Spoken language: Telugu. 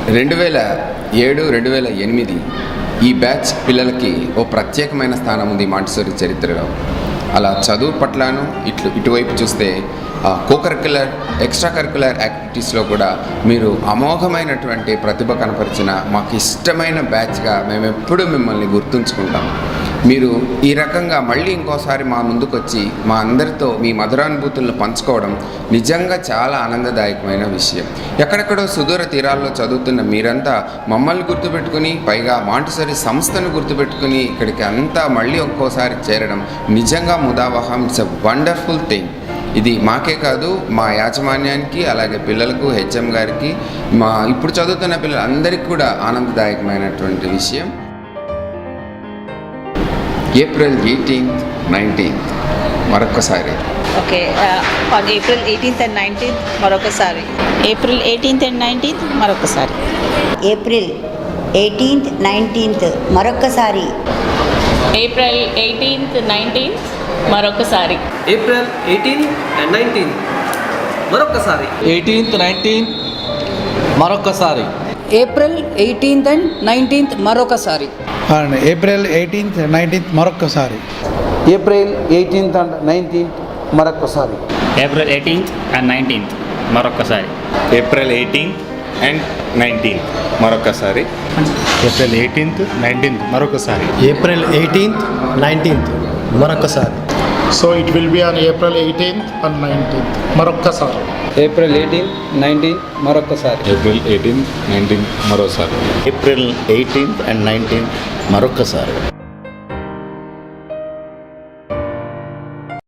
2007, 2008 ఈ బ్యాచ్ పిల్లలకి ఓ ప్రత్యేకమైన స్థానం ఉంది మాంటిసోరీ చరిత్రలో. అలా చదువు పట్లను ఇటువైపు చూస్తే కోకరిక్యులర్ ఎక్స్ట్రా కరిక్యులర్ యాక్టివిటీస్లో కూడా మీరు అమోఘమైనటువంటి ప్రతిభ కనపరిచిన మాకు ఇష్టమైన బ్యాచ్గా మేము ఎప్పుడూ మిమ్మల్ని గుర్తుంచుకుంటాం. మీరు ఈ రకంగా మళ్ళీ ఇంకోసారి మా ముందుకు వచ్చి మా అందరితో మీ మధురానుభూతులను పంచుకోవడం నిజంగా చాలా ఆనందదాయకమైన విషయం. ఎక్కడెక్కడో సుదూర తీరాల్లో చదువుతున్న మీరంతా మమ్మల్ని గుర్తుపెట్టుకుని, పైగా మాంటిసోరీ సంస్థను గుర్తుపెట్టుకుని ఇక్కడికి అంతా మళ్ళీ ఒక్కోసారి చేరడం నిజంగా ముదావహం. It's a wonderful thing. ఇది మాకే కాదు, మా యాజమాన్యానికి, అలాగే పిల్లలకు, హెచ్ఎం గారికి, మా ఇప్పుడు చదువుతున్న పిల్లలందరికీ కూడా ఆనందదాయకమైనటువంటి విషయం. April 18th, 19th మరొకసారి. Okay, on April 18th and 19th మరొకసారి. April 18th and 19th మరొకసారి. April 18th, 19th మరొకసారి. April 18th, 19th మరొకసారి. April 18th and 19th మరొకసారి. 18th, 19th మరొకసారి. ఏప్రిల్ 18th and 19th మరొకసారి. అండ్ ఏప్రిల్ 18th, 19th మరొకసారి. ఏప్రిల్ 18th and 19th మరొకసారి. ఏప్రిల్ 18th and 19th మరొకసారి. ఏప్రిల్ 18th and 19th మరొకసారి. ఏప్రిల్ 18th, 19th మరొకసారి. ఏప్రిల్ 18th, 19th మరొకసారి. So it will be on April 18th and 19th మరొకసారి. ఏప్రిల్ 18th, 19th మరొకసారి. ఏప్రిల్ 18th, 19th మరోసారి. ఏప్రిల్ 18th and 19th మరొకసారి.